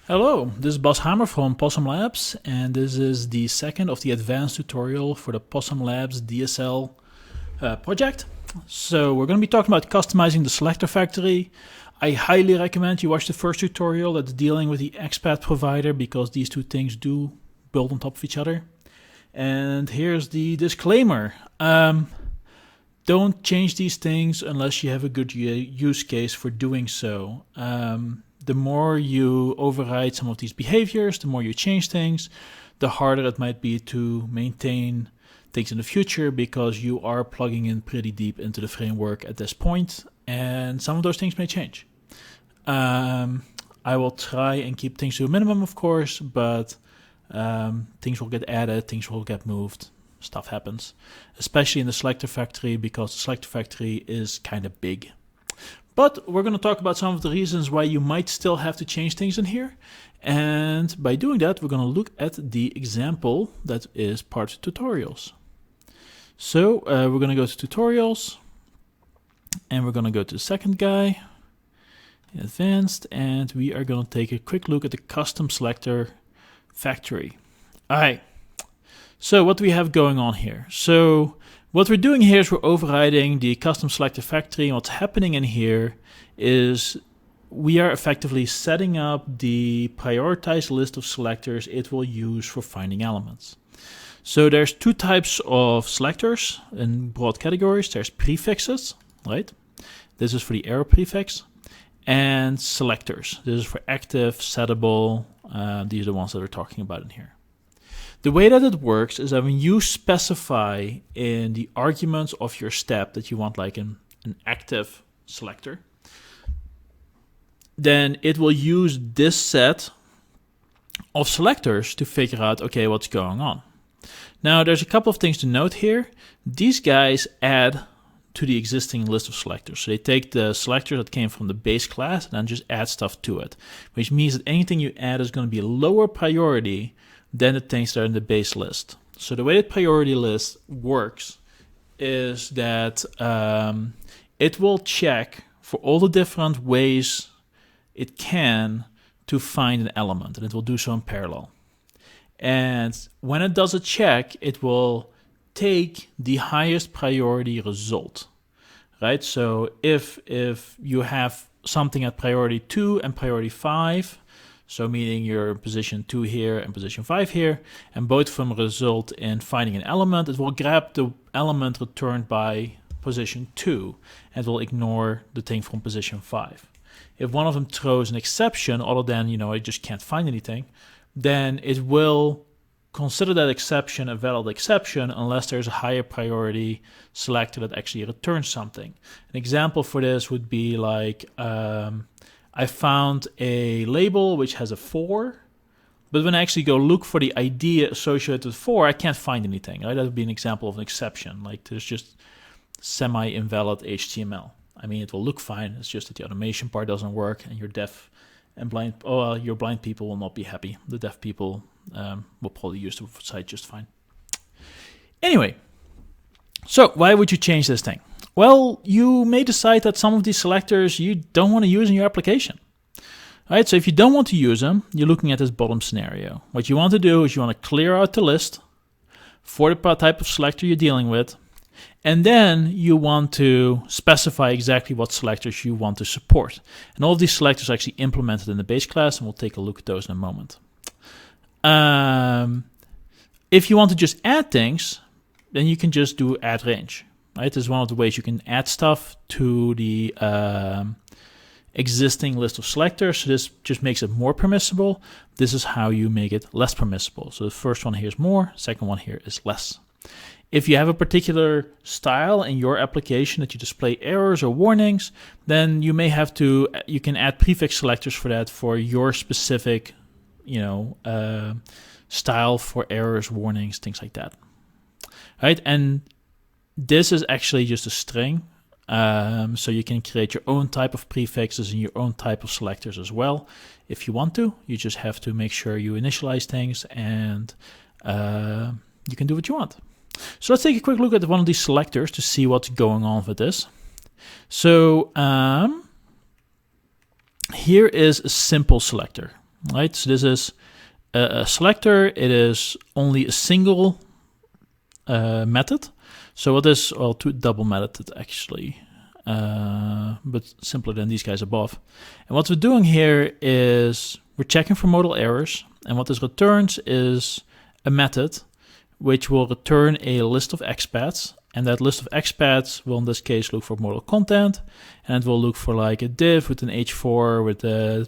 Hello, this is Bas Hamer from Possum Labs, and this is the second of the advanced tutorial for the Possum Labs DSL project. So we're going to be talking about customizing the selector factory. I highly recommend you watch the first tutorial that's dealing with the Xpath provider, because these two things do build on top of each other. And here's the disclaimer. Don't change these things unless you have a good use case for doing so. The more you override some of these behaviors, the more you change things, the harder it might be to maintain things in the future, because you are plugging in pretty deep into the framework at this point, and some of those things may change. I will try and keep things to a minimum, of course, but things will get added, things will get moved, stuff happens, especially in the selector factory, because the selector factory is kind of big. But we're going to talk about some of the reasons why you might still have to change things in here. And by doing that, we're going to look at the example that is part of tutorials. So we're going to go to tutorials, and we're going to go to the second guy, advanced, and we are going to take a quick look at the custom selector factory. All right. So what do we have going on here? So what we're doing here is we're overriding the custom selector factory, and what's happening in here is we are effectively setting up the prioritized list of selectors it will use for finding elements. So there's two types of selectors in broad categories. There's prefixes, right? This is for the arrow prefix, and selectors. This is for active, settable. These are the ones that we're talking about in here. The way that it works is that when you specify in the arguments of your step that you want like an active selector, then it will use this set of selectors to figure out, okay, what's going on. Now, there's a couple of things to note here. These guys add to the existing list of selectors. So they take the selector that came from the base class and then just add stuff to it, which means that anything you add is going to be a lower priority than the things that are in the base list. So the way that priority list works is that it will check for all the different ways it can to find an element, and it will do so in parallel. And when it does a check, it will take the highest priority result, right? So if you have something at priority 2 and priority 5, so meaning you're in position 2 here and position 5 here, and both of them result in finding an element, it will grab the element returned by position 2 and will ignore the thing from position 5. If one of them throws an exception other than, I just can't find anything, then it will consider that exception a valid exception unless there's a higher priority selector that actually returns something. An example for this would be like, I found a label which has a 4, but when I actually go look for the ID associated with 4, I can't find anything. Right? That would be an example of an exception. Like there's just semi-invalid HTML. I mean, it will look fine. It's just that the automation part doesn't work, and your deaf and blind, your blind people will not be happy. The deaf people will probably use the site just fine. Anyway, so why would you change this thing? Well, you may decide that some of these selectors you don't want to use in your application. All right, so if you don't want to use them, you're looking at this bottom scenario. What you want to do is you want to clear out the list for the type of selector you're dealing with, and then you want to specify exactly what selectors you want to support. And all of these selectors are actually implemented in the base class, and we'll take a look at those in a moment. If you want to just add things, then you can just do add range. Right? This is one of the ways you can add stuff to the existing list of selectors. So this just makes it more permissible. This is how you make it less permissible. So the first one here is more, second one here is less. If you have a particular style in your application that you display errors or warnings, then you may have to, you can add prefix selectors for that for your specific, style for errors, warnings, things like that. Right? And this is actually just a string, so you can create your own type of prefixes and your own type of selectors as well. If you want to, you just have to make sure you initialize things, and you can do what you want. So let's take a quick look at one of these selectors to see what's going on with this. So here is a simple selector. right? So this is a selector. It is only a single method. So what is, well, two double method actually, but simpler than these guys above. And what we're doing here is we're checking for modal errors, and what this returns is a method which will return a list of Xpaths, and that list of Xpaths will in this case look for modal content, and it will look for like a div with an h4 with the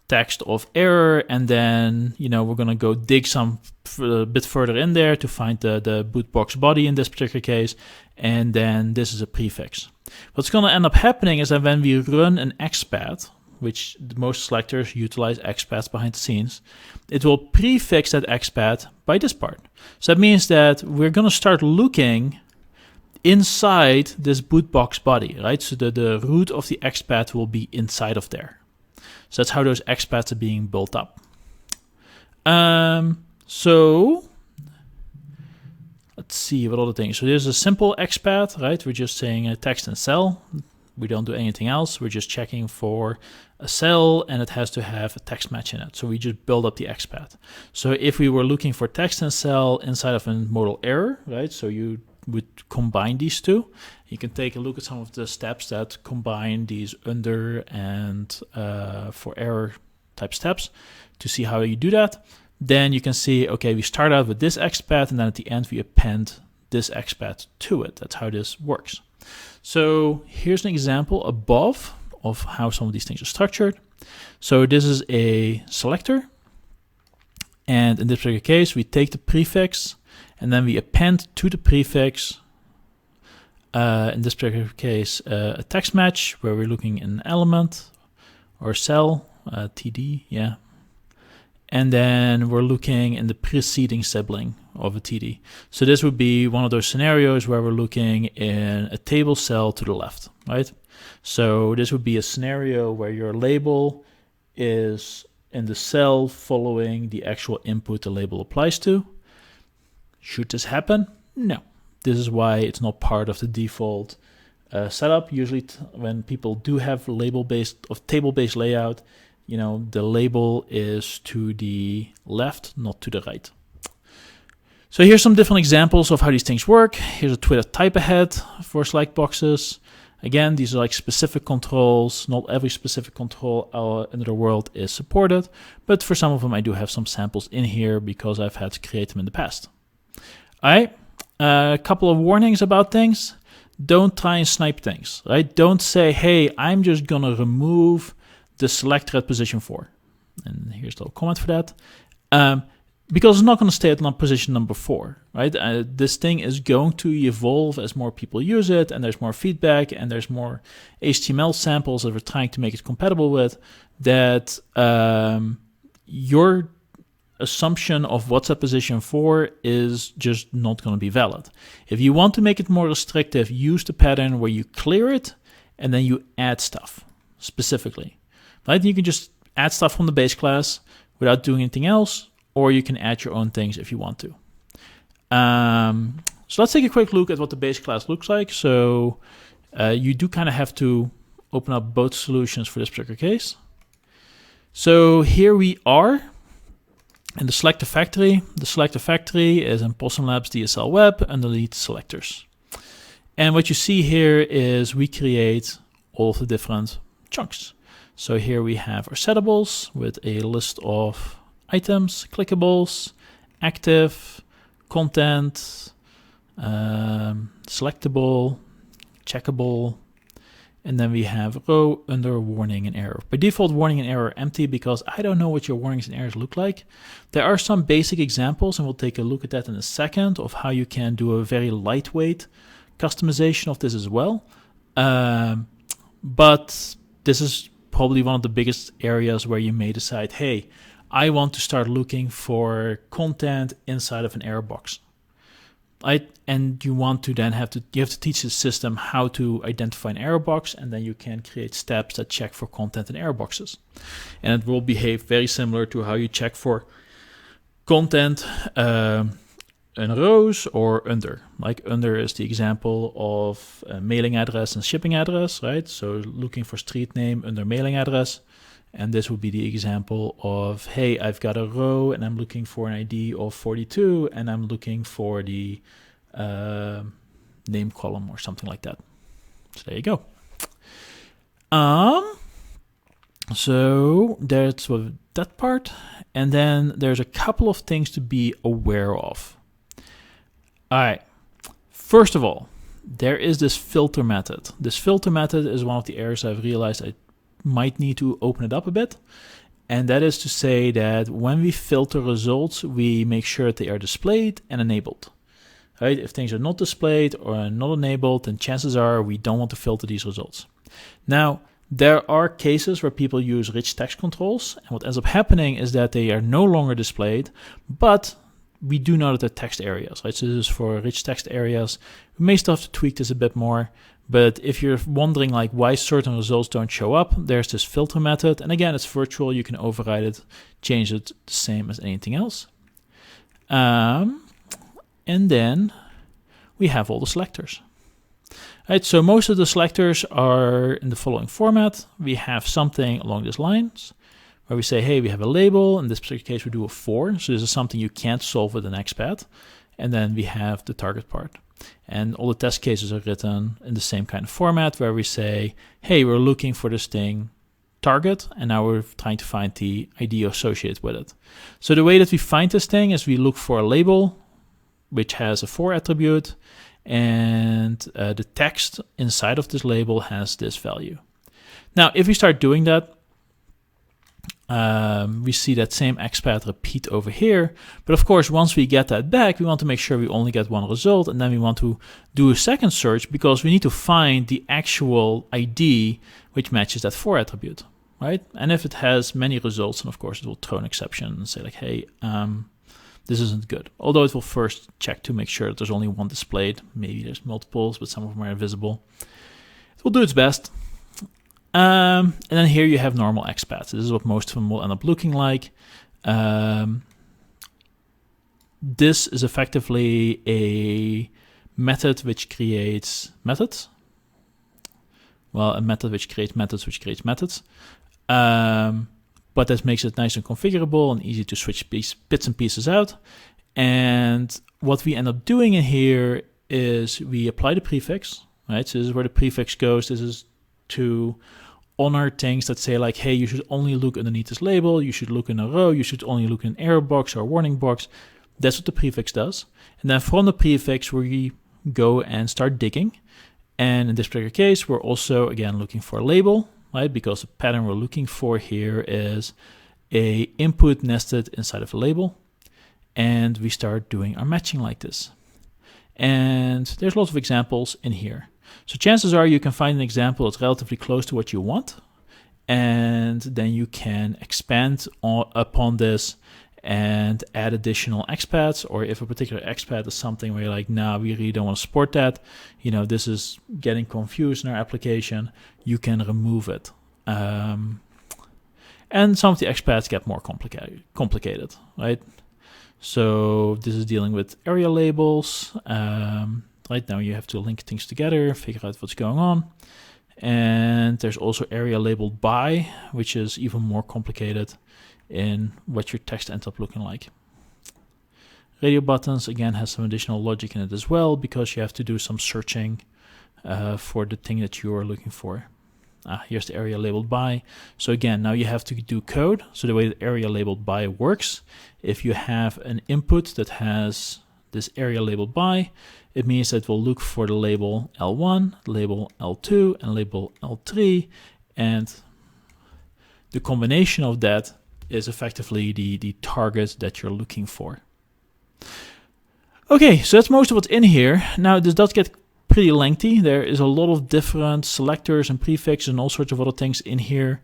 text of error, and then, you know, we're gonna go dig some a bit further in there to find the bootbox body in this particular case, and then this is a prefix. What's gonna end up happening is that when we run an Xpath, which most selectors utilize Xpath behind the scenes, it will prefix that Xpath by this part. So that means that we're gonna start looking inside this bootbox body, right? So the root of the Xpath will be inside of there. So that's how those Xpaths are being built up. So let's see what other things. So there's a simple Xpath, right? We're just saying a text and cell. We don't do anything else. We're just checking for a cell, and it has to have a text match in it. So we just build up the Xpath. So if we were looking for text and cell inside of a modal error, right? So you would combine these two. You can take a look at some of the steps that combine these under and for error type steps to see how you do that. Then you can see, okay, we start out with this Xpath, and then at the end we append this Xpath to it. That's how this works. So here's an example above of how some of these things are structured. So this is a selector, and in this particular case, we take the prefix, and then we append to the prefix, in this particular case, a text match where we're looking in an element or cell, TD, yeah. And then we're looking in the preceding sibling of a TD. So this would be one of those scenarios where we're looking in a table cell to the left, right? So this would be a scenario where your label is in the cell following the actual input the label applies to. Should this happen? No. This is why it's not part of the default setup. Usually when people do have label-based or table-based layout, you know, the label is to the left, not to the right. So here's some different examples of how these things work. Here's a Twitter type ahead for select boxes. Again, these are like specific controls. Not every specific control in the world is supported, but for some of them I do have some samples in here because I've had to create them in the past. All right, a couple of warnings about things. Don't try and snipe things, right? Don't say, hey, I'm just gonna remove the selector at position 4. And here's the little comment for that. Because it's not going to stay at position number 4, right? This thing is going to evolve as more people use it, and there's more feedback, and there's more HTML samples that we're trying to make it compatible with, that your assumption of what's at position 4 is just not going to be valid. If you want to make it more restrictive, use the pattern where you clear it, and then you add stuff specifically. Right? You can just add stuff from the base class without doing anything else, or you can add your own things if you want to. So let's take a quick look at what the base class looks like. So you do kind of have to open up both solutions for this particular case. So here we are in the Selector factory. The Selector factory is in Possum Labs DSL Web underneath selectors. And what you see here is we create all of the different chunks. So here we have our settables with a list of items, clickables, active, content, selectable, checkable, and then we have row, under, warning, and error. By default, warning and error are empty because I don't know what your warnings and errors look like. There are some basic examples, and we'll take a look at that in a second, of how you can do a very lightweight customization of this as well. But this is probably one of the biggest areas where you may decide, hey, I want to start looking for content inside of an error box. Right? And you want to then have to teach the system how to identify an error box, and then you can create steps that check for content in error boxes. And it will behave very similar to how you check for content in rows or under. Like under is the example of a mailing address and shipping address, right? So looking for street name under mailing address And this would be the example of, hey, I've got a row and I'm looking for an ID of 42 and I'm looking for the name column or something like that. So there you go. So that's that part. And then there's a couple of things to be aware of. All right. First of all, there is this filter method. This filter method is one of the areas I've realized I might need to open it up a bit. And that is to say that when we filter results, we make sure that they are displayed and enabled. Right? If things are not displayed or not enabled, then chances are we don't want to filter these results. Now, there are cases where people use rich text controls, and what ends up happening is that they are no longer displayed, but we do know that they're text areas, right? So this is for rich text areas. We may still have to tweak this a bit more, but if you're wondering like why certain results don't show up, there's this filter method, and again, it's virtual. You can override it, change it the same as anything else. And then we have all the selectors. Right, so most of the selectors are in the following format. We have something along these lines where we say, hey, we have a label. In this particular case, we do a for. So this is something you can't solve with an Xpath. And then we have the target part. And all the test cases are written in the same kind of format where we say, hey, we're looking for this thing target, and now we're trying to find the ID associated with it. So the way that we find this thing is we look for a label which has a for attribute, and the text inside of this label has this value. Now, if we start doing that, we see that same Xpath repeat over here. But of course, once we get that back, we want to make sure we only get one result, and then we want to do a second search because we need to find the actual ID which matches that for attribute, right? And if it has many results, then of course it will throw an exception and say like, hey, this isn't good. Although it will first check to make sure that there's only one displayed. Maybe there's multiples, but some of them are invisible. It will do its best. And then here you have normal Xpaths. This is what most of them will end up looking like. This is effectively a method which creates methods. Well, a method which creates methods which creates methods. But that makes it nice and configurable and easy to switch bits and pieces out. And what we end up doing in here is we apply the prefix, right? So this is where the prefix goes. This is to honor things that say like, hey, you should only look underneath this label. You should look in a row. You should only look in an error box or a warning box. That's what the prefix does. And then from the prefix, we go and start digging. And in this particular case, we're also, again, looking for a label, right? Because the pattern we're looking for here is a input nested inside of a label. And we start doing our matching like this. And there's lots of examples in here. So chances are you can find an example that's relatively close to what you want. And then you can expand upon this and add additional Xpaths, or if a particular Xpath is something where you're like, nah, we really don't want to support that, you know, this is getting confused in our application, you can remove it. And some of the Xpaths get more complicated, right? So this is dealing with area labels. Right now you have to link things together, figure out what's going on. And there's also area labeled by, which is even more complicated in what your text ends up looking like. Radio buttons, again, has some additional logic in it as well, because you have to do some searching for the thing that you are looking for. Here's the area labeled by. So again, now you have to do code. So the way the area labeled by works, if you have an input that has this area labeled by, it means that we'll look for the label L1, label L2, and label L3, and the combination of that is effectively the target that you're looking for. Okay, so that's most of what's in here. Now, this does get pretty lengthy. There is a lot of different selectors and prefixes and all sorts of other things in here.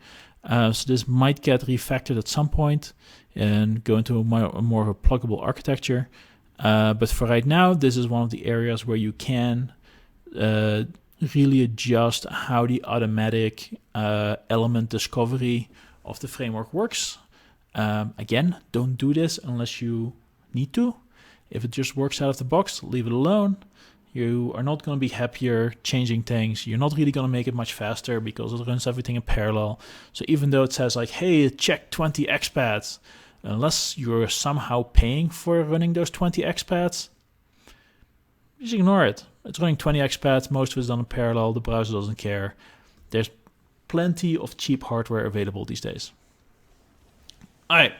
So this might get refactored at some point and go into a more of a pluggable architecture. But for right now, this is one of the areas where you can really adjust how the automatic element discovery of the framework works. Again, don't do this unless you need to. If it just works out of the box, leave it alone. You are not going to be happier changing things. You're not really going to make it much faster because it runs everything in parallel. So even though it says like, hey, check 20 Xpaths, unless you're somehow paying for running those 20 Xpaths, just ignore it. It's running 20 Xpaths. Most of it's done in parallel. The browser doesn't care. There's plenty of cheap hardware available these days. All right.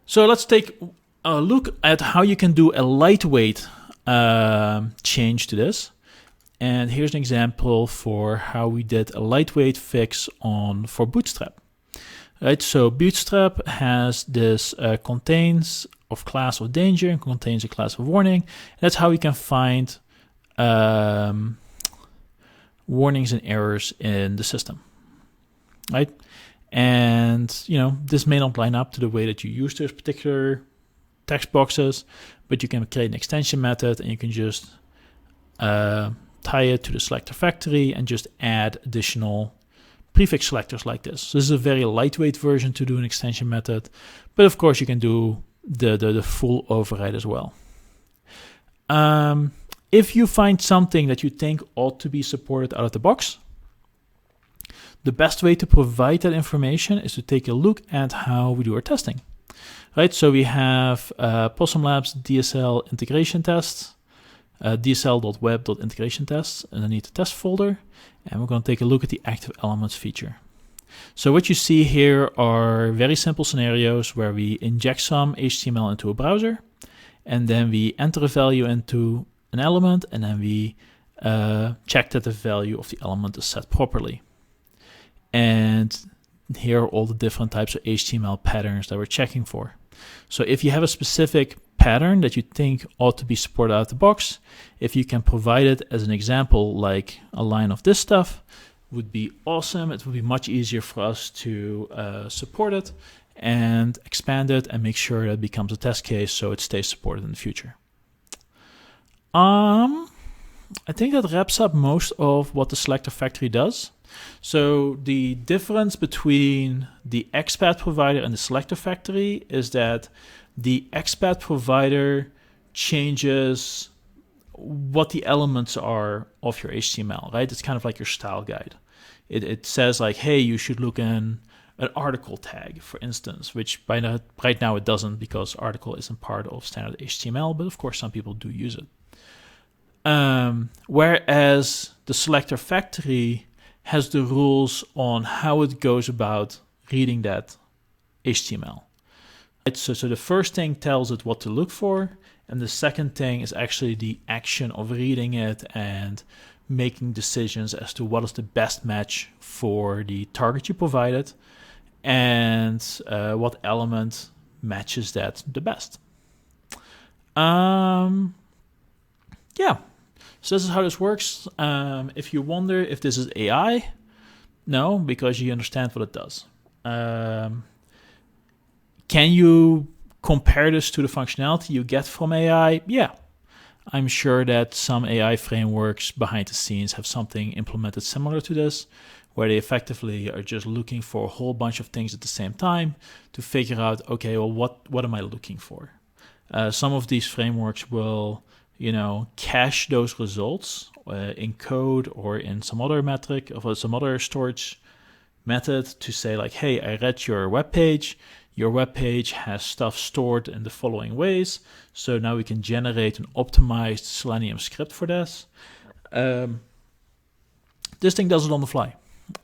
So let's take a look at how you can do a lightweight change to this. And here's an example for how we did a lightweight fix for Bootstrap. Right, so Bootstrap has this contains of class of danger and contains a class of warning. That's how we can find warnings and errors in the system, right? And this may not line up to the way that you use those particular text boxes, but you can create an extension method and you can just tie it to the selector factory and just add additional prefix selectors like this. So this is a very lightweight version to do an extension method, but of course you can do the full override as well. If you find something that you think ought to be supported out of the box, the best way to provide that information is to take a look at how we do our testing. Right, so we have Possum Labs DSL integration tests, dsl.web.integration tests underneath the test folder, and we're going to take a look at the active elements feature. So what you see here are very simple scenarios where we inject some HTML into a browser, and then we enter a value into an element, and then we check that the value of the element is set properly. And here are all the different types of HTML patterns that we're checking for. So if you have a specific pattern that you think ought to be supported out of the box, if you can provide it as an example, like a line of this stuff, would be awesome. It would be much easier for us to support it and expand it and make sure that it becomes a test case so it stays supported in the future. I think that wraps up most of what the selector factory does. So the difference between the Xpath provider and the selector factory is that the Xpath provider changes what the elements are of your HTML, right? It's kind of like your style guide. It says like, hey, you should look in an article tag, for instance, which right now it doesn't because article isn't part of standard HTML, but of course some people do use it. Whereas the selector factory has the rules on how it goes about reading that HTML. So the first thing tells it what to look for, and the second thing is actually the action of reading it and making decisions as to what is the best match for the target you provided and what element matches that the best. Yeah. So this is how this works. If you wonder if this is AI, no, because you understand what it does. Can you compare this to the functionality you get from AI? Yeah. I'm sure that some AI frameworks behind the scenes have something implemented similar to this, where they effectively are just looking for a whole bunch of things at the same time to figure out, okay, well, what am I looking for? Some of these frameworks will cache those results in code or in some other metric or some other storage method to say like, hey, I read your web page. Your web page has stuff stored in the following ways. So now we can generate an optimized Selenium script for this. This thing does it on the fly.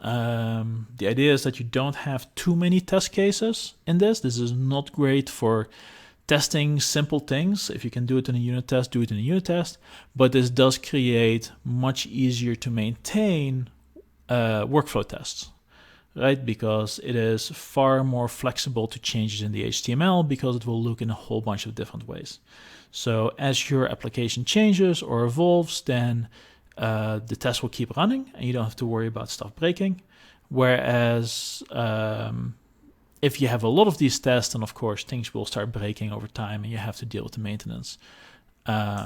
The idea is that you don't have too many test cases in this. This is not great for testing simple things. If you can do it in a unit test, do it in a unit test. But this does create much easier to maintain workflow tests, right? Because it is far more flexible to changes in the HTML because it will look in a whole bunch of different ways. So as your application changes or evolves, then the test will keep running and you don't have to worry about stuff breaking. Whereas if you have a lot of these tests, then of course things will start breaking over time and you have to deal with the maintenance. But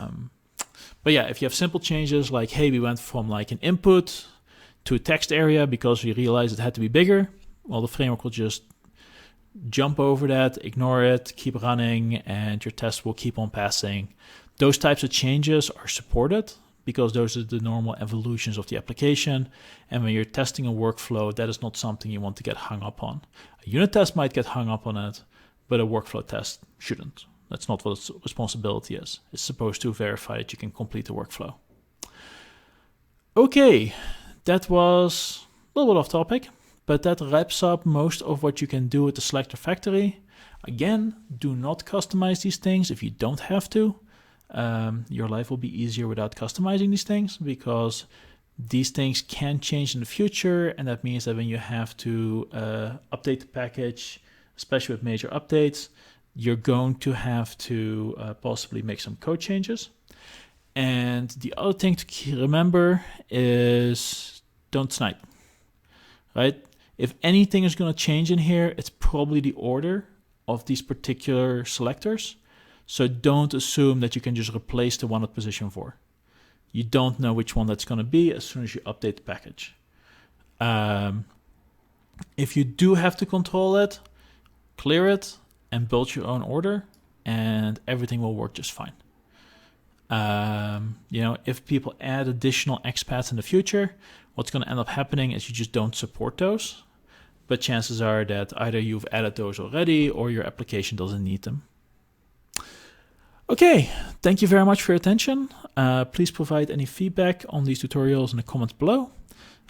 yeah, if you have simple changes like, hey, we went from like an input to a text area because we realized it had to be bigger, well, the framework will just jump over that, ignore it, keep running, and your test will keep on passing. Those types of changes are supported because those are the normal evolutions of the application. And when you're testing a workflow, that is not something you want to get hung up on. A unit test might get hung up on it, but a workflow test shouldn't. That's not what its responsibility is. It's supposed to verify that you can complete the workflow. Okay, that was a little bit off topic, but that wraps up most of what you can do with the Selector factory. Again, do not customize these things if you don't have to. Your life will be easier without customizing these things, because these things can change in the future, and that means that when you have to update the package, especially with major updates, you're going to have to possibly make some code changes. And the other thing to remember is don't snipe, right? If anything is going to change in here, it's probably the order of these particular selectors. So don't assume that you can just replace the one at position 4. You don't know which one that's going to be as soon as you update the package. If you do have to control it, clear it and build your own order, and everything will work just fine. If people add additional Xpaths in the future, what's going to end up happening is you just don't support those. But chances are that either you've added those already or your application doesn't need them. Okay, thank you very much for your attention. Please provide any feedback on these tutorials in the comments below.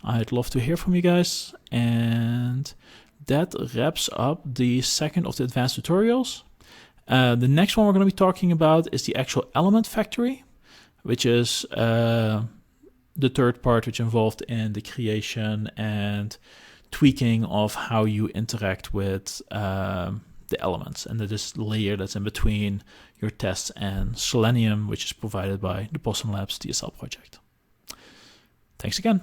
I'd love to hear from you guys. And that wraps up the second of the advanced tutorials. The next one we're going to be talking about is the actual element factory, which is the third part, which involved in the creation and tweaking of how you interact with the elements, and this layer that's in between your tests and Selenium, which is provided by the Possum Labs DSL project. Thanks again.